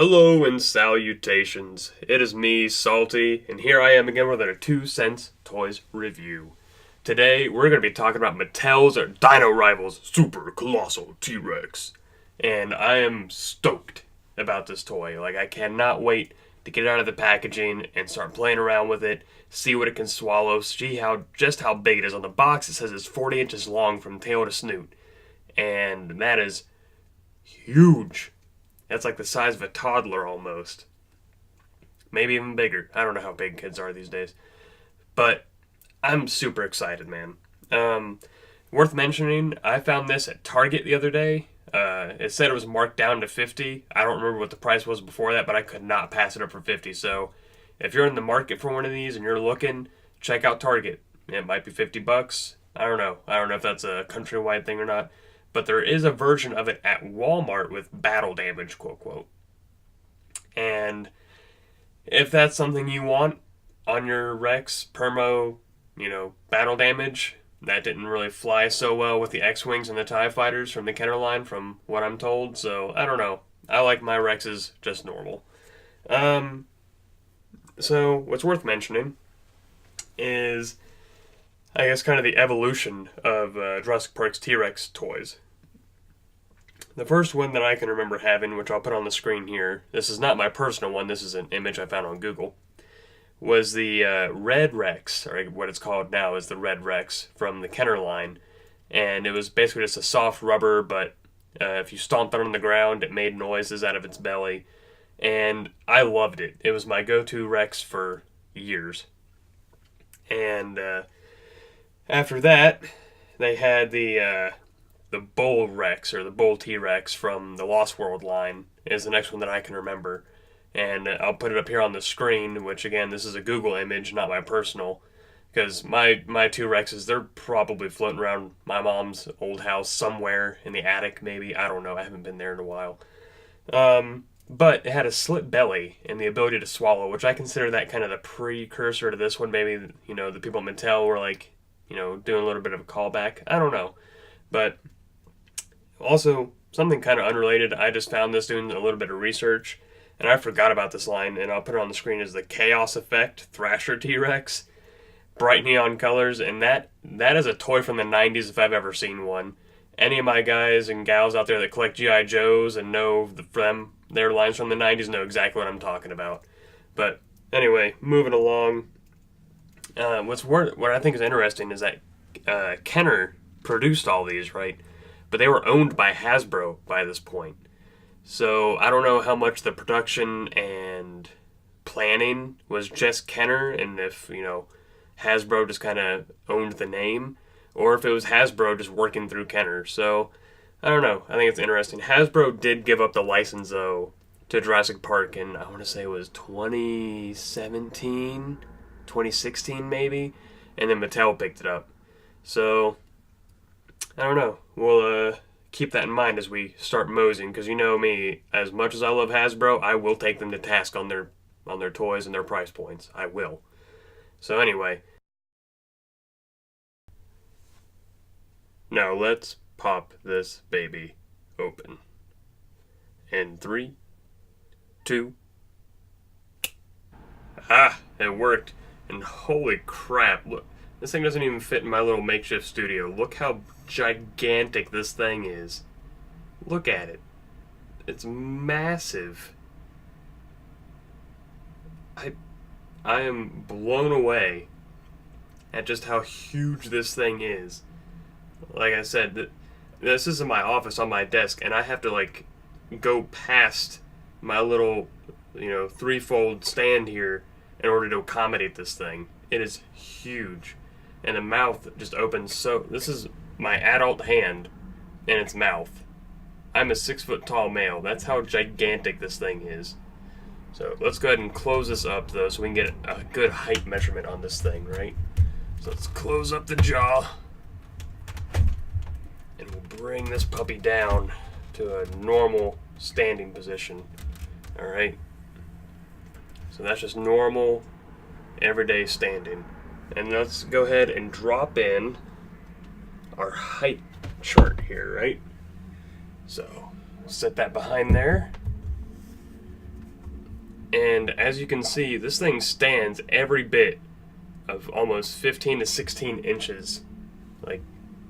Hello and salutations. It is me, Salty, and here I am again with a 2 cents toys review. Today we're going to be talking about Mattel's Dino Rivals Super Colossal T-Rex. And I am stoked about this toy. I cannot wait to get it out of the packaging and start playing around with it, see what it can swallow, see how big it is. On the box it says it's 40 inches long from tail to snoot. And that is huge. That's like the size of a toddler almost. Maybe even bigger. I don't know how big kids are these days. But I'm super excited, man. Worth mentioning, I found this at Target the other day. It said it was marked down to 50. I don't remember what the price was before that, but I could not pass it up for 50. So if you're in the market for one of these and you're looking, check out Target. It might be 50 bucks. I don't know. I don't know if that's a countrywide thing or not. But there is a version of it at Walmart with battle damage, quote, quote. And if that's something you want on your Rex, Permo, battle damage, that didn't really fly so well with the X-Wings and the TIE Fighters from the Kenner line, from what I'm told. So, I don't know. I like my Rexes just normal. So, what's worth mentioning is, I guess, kind of the evolution of Jurassic Park's T-Rex toys. The first one that I can remember having, which I'll put on the screen here, this is not my personal one, this is an image I found on Google, was the Red Rex, or what it's called now is the Red Rex, from the Kenner line. And it was basically just a soft rubber, but if you stomped it on the ground, it made noises out of its belly. And I loved it. It was my go-to Rex for years. And after that, they had the Bull Rex, or the Bull T-Rex from the Lost World line, is the next one that I can remember. And I'll put it up here on the screen, which again, this is a Google image, not my personal. Because my two Rexes, they're probably floating around my mom's old house somewhere in the attic, maybe. I don't know, I haven't been there in a while. But it had a slit belly and the ability to swallow, which I consider that kind of the precursor to this one. Maybe, the people at Mattel were doing a little bit of a callback. I don't know. But also, something kind of unrelated, I just found this doing a little bit of research, and I forgot about this line, and I'll put it on the screen, is the Chaos Effect Thrasher T-Rex. Bright neon colors, and that is a toy from the 90s if I've ever seen one. Any of my guys and gals out there that collect G.I. Joes and know their lines from the 90s know exactly what I'm talking about. But anyway, moving along, what I think is interesting is that Kenner produced all these, right? But they were owned by Hasbro by this point. So I don't know how much the production and planning was just Kenner, and if, Hasbro just kind of owned the name, or if it was Hasbro just working through Kenner. So I don't know. I think it's interesting. Hasbro did give up the license, though, to Jurassic Park in, I want to say it was 2017, 2016 maybe, and then Mattel picked it up. So I don't know. We'll keep that in mind as we start moseying, because you know me, as much as I love Hasbro, I will take them to task on their toys and their price points. I will. So anyway, now let's pop this baby open. In 3, 2, it worked. And holy crap, look. This thing doesn't even fit in my little makeshift studio. Look how gigantic this thing is. Look at it. It's massive. I am blown away at just how huge this thing is. Like I said, this is in my office on my desk, and I have to go past my little, threefold stand here in order to accommodate this thing. It is huge. And the mouth just opens so... This is my adult hand in its mouth. I'm a 6-foot tall male. That's how gigantic this thing is. So let's go ahead and close this up, though, so we can get a good height measurement on this thing, right? So let's close up the jaw. And we'll bring this puppy down to a normal standing position. Alright? So that's just normal, everyday standing. And let's go ahead and drop in our height chart here, right? So, set that behind there. And as you can see, this thing stands every bit of almost 15 to 16 inches. Like,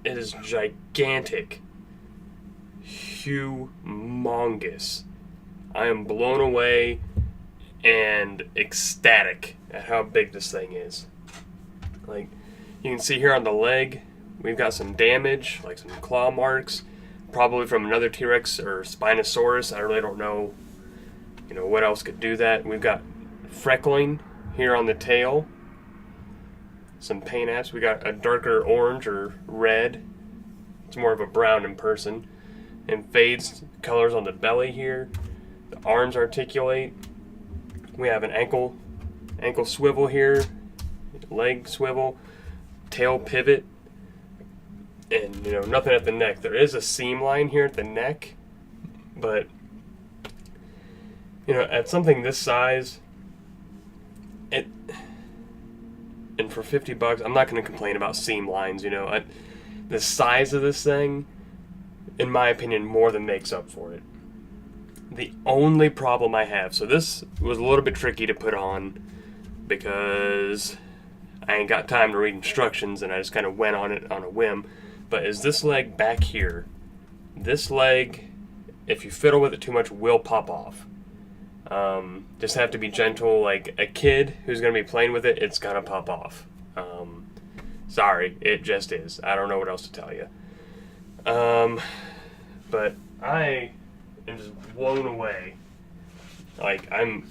it is gigantic. Humongous. I am blown away and ecstatic at how big this thing is. Like, you can see here on the leg, we've got some damage, like some claw marks, probably from another T-Rex or Spinosaurus. I really don't know, what else could do that. We've got freckling here on the tail, some paint apps. We got a darker orange or red. It's more of a brown in person. And fades colors on the belly here. The arms articulate. We have an ankle swivel here, leg swivel, tail pivot, and nothing at the neck. There is a seam line here at the neck, but at something this size, and for $50, I'm not going to complain about seam lines. The size of this thing, in my opinion, more than makes up for it. The only problem I have, so this was a little bit tricky to put on because I ain't got time to read instructions and I just kind of went on it on a whim, but is this leg back here. This leg, if you fiddle with it too much, will pop off. Just have to be gentle. Like a kid who's going to be playing with it, it's going to pop off. Sorry, it just is. I don't know what else to tell you. But I am just blown away. Like, I'm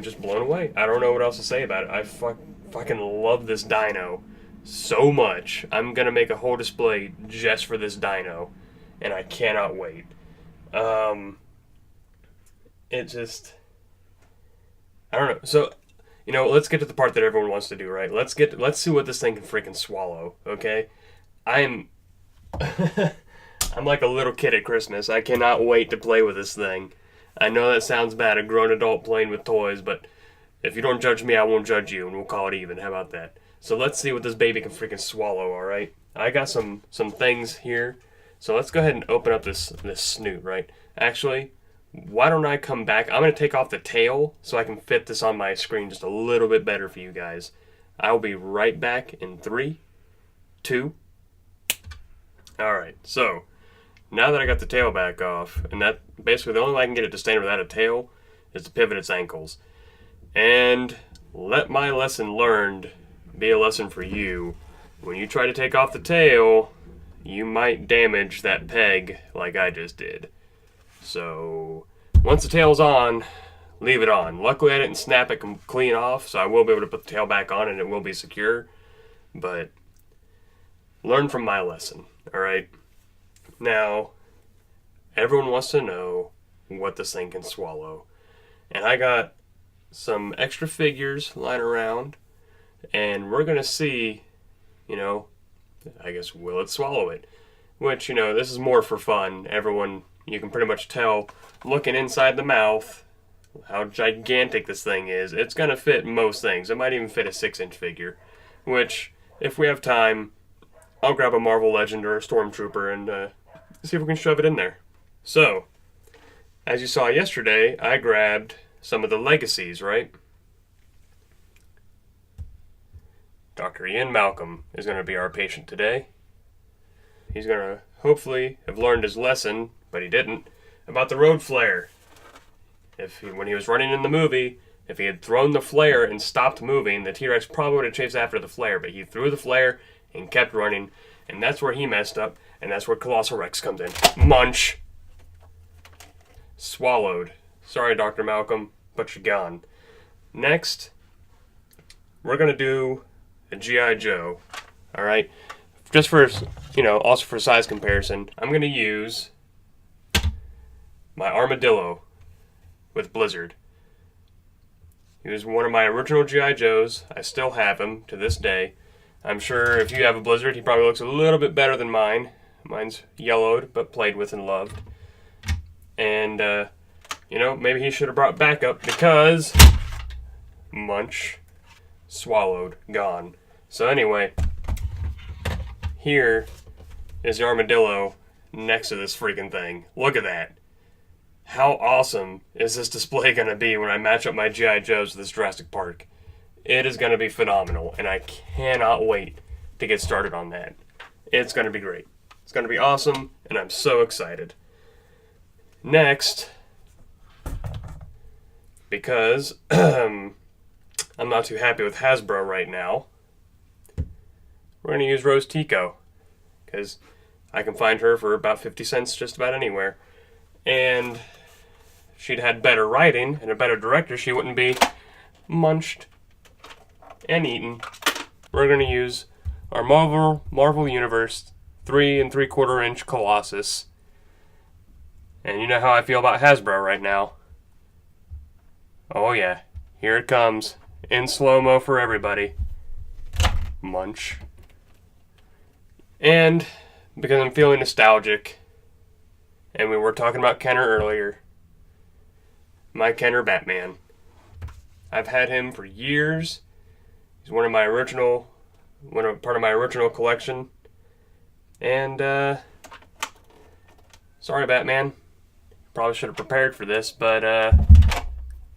just blown away. I don't know what else to say about it. I fucking love this dino so much. I'm gonna make a whole display just for this dino, and I cannot wait. It just, I don't know. So, let's get to the part that everyone wants to do, right? Let's see what this thing can freaking swallow, okay? I'm like a little kid at Christmas. I cannot wait to play with this thing. I know that sounds bad, a grown adult playing with toys, but if you don't judge me, I won't judge you, and we'll call it even. How about that? So let's see what this baby can freaking swallow, alright? I got some things here. So let's go ahead and open up this snoot, right? Actually, why don't I come back? I'm going to take off the tail so I can fit this on my screen just a little bit better for you guys. I'll be right back in 3, 2. Alright, so now that I got the tail back off, and that basically the only way I can get it to stand without a tail is to pivot its ankles. And let my lesson learned be a lesson for you. When you try to take off the tail, you might damage that peg like I just did. So once the tail's on, leave it on. Luckily I didn't snap it clean off, so I will be able to put the tail back on and it will be secure. But learn from my lesson, alright? Now, everyone wants to know what this thing can swallow. And I got some extra figures lying around, and we're going to see, I guess, will it swallow it? Which, this is more for fun. Everyone, you can pretty much tell, looking inside the mouth, how gigantic this thing is. It's going to fit most things. It might even fit a 6-inch figure, which, if we have time, I'll grab a Marvel Legend or a Stormtrooper and see if we can shove it in there. So, as you saw yesterday, I grabbed some of the legacies, right? Dr. Ian Malcolm is going to be our patient today. He's going to hopefully have learned his lesson, but he didn't, about the road flare. When he was running in the movie, if he had thrown the flare and stopped moving, the T-Rex probably would have chased after the flare, but he threw the flare and kept running, and that's where he messed up, and that's where Colossal Rex comes in. Munch! Swallowed. Sorry, Dr. Malcolm, but you're gone. Next, we're going to do a G.I. Joe, alright? Just for, also for size comparison, I'm going to use my Armadillo with Blizzard. He was one of my original G.I. Joes. I still have him to this day. I'm sure if you have a Blizzard, he probably looks a little bit better than mine. Mine's yellowed, but played with and loved. And, maybe he should have brought backup because Munch, swallowed, gone. So anyway, here is the Armadillo next to this freaking thing. Look at that. how awesome is this display going to be when I match up my G.I. Joes with this Jurassic Park? It is going to be phenomenal, and I cannot wait to get started on that. It's going to be great. It's going to be awesome, and I'm so excited. Next, because I'm not too happy with Hasbro right now, we're going to use Rose Tico, because I can find her for about 50 cents just about anywhere. And if she'd had better writing and a better director, she wouldn't be munched and eaten. We're going to use our Marvel Universe 3 3/4 inch Colossus. And you know how I feel about Hasbro right now. Oh yeah, here it comes. In slow-mo for everybody. Munch. And because I'm feeling nostalgic, and we were talking about Kenner earlier, my Kenner Batman. I've had him for years. He's part of my original collection. And sorry, Batman. Probably should have prepared for this, but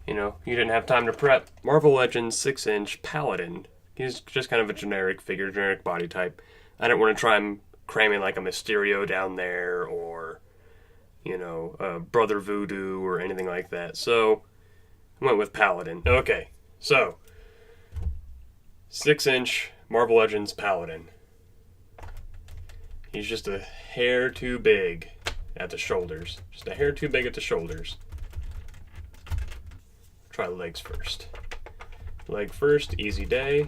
you didn't have time to prep. Marvel Legends 6-inch Paladin. He's just kind of a generic figure, generic body type. I didn't want to try and cramming like a Mysterio down there, or Brother Voodoo or anything like that. So I went with Paladin. Okay, so 6-inch Marvel Legends Paladin. He's just a hair too big at the shoulders. Just a hair too big at the shoulders. Try legs first. Leg first, easy day.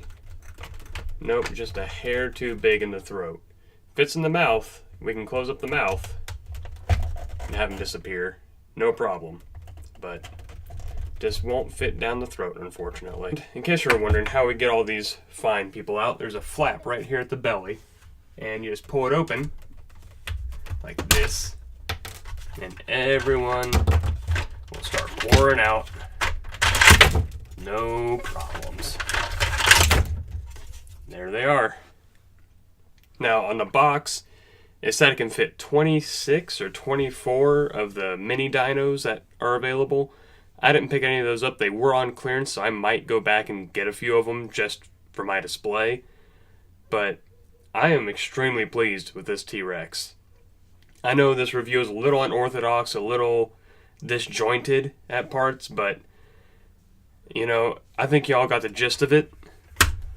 Nope, just a hair too big in the throat. Fits in the mouth. We can close up the mouth and have him disappear. No problem. But just won't fit down the throat, unfortunately. In case you were wondering how we get all these fine people out, there's a flap right here at the belly. And you just pull it open like this. And everyone will start pouring out. No problems. There they are. Now on the box, it said it can fit 26 or 24 of the mini dinos that are available. I didn't pick any of those up. They were on clearance, so I might go back and get a few of them just for my display. But I am extremely pleased with this T-Rex. I know this review is a little unorthodox, a little disjointed at parts, but I think y'all got the gist of it.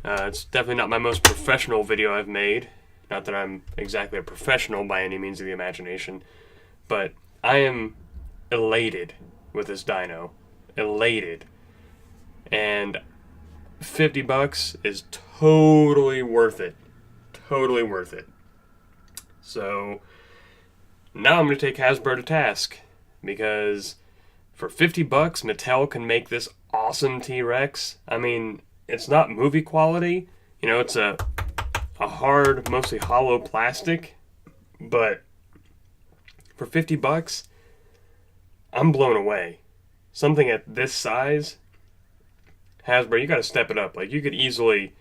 It's definitely not my most professional video I've made. Not that I'm exactly a professional by any means of the imagination, but I am elated with this dino. Elated. And $50 is totally worth it. Totally worth it. So now I'm going to take Hasbro to task, because for $50 Mattel can make this awesome T-Rex. I mean, it's not movie quality. It's a hard, mostly hollow plastic, but for $50, I'm blown away. Something at this size, Hasbro, you got to step it up. Like, you could easily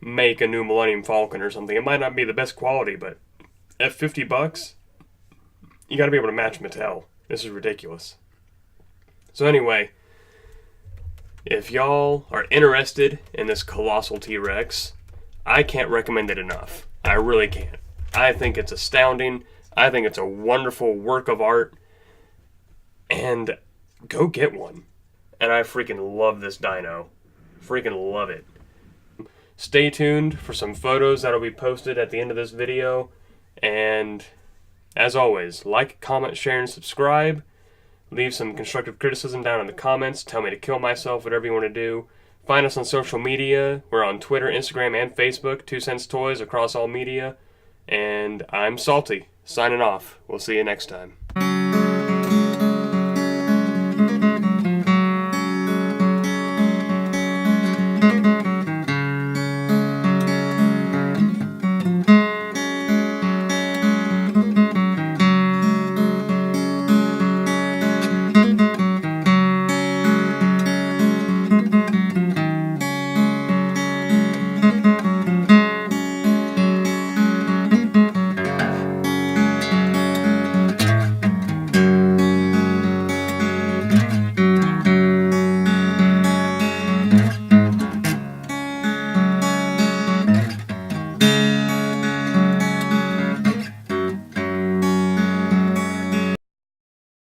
make a new Millennium Falcon or something. It might not be the best quality, but at $50, you got to be able to match Mattel. This is ridiculous. So anyway, if y'all are interested in this Colossal T-Rex, I can't recommend it enough. I really can't. I think it's astounding. I think it's a wonderful work of art. And go get one. And I freaking love this dino. Freaking love it. Stay tuned for some photos that'll be posted at the end of this video. And as always, like, comment, share, and subscribe. Leave some constructive criticism down in the comments. Tell me to kill myself, whatever you want to do. Find us on social media. We're on Twitter, Instagram, and Facebook. 2 Cents Toys across all media. And I'm Salty, signing off. We'll see you next time.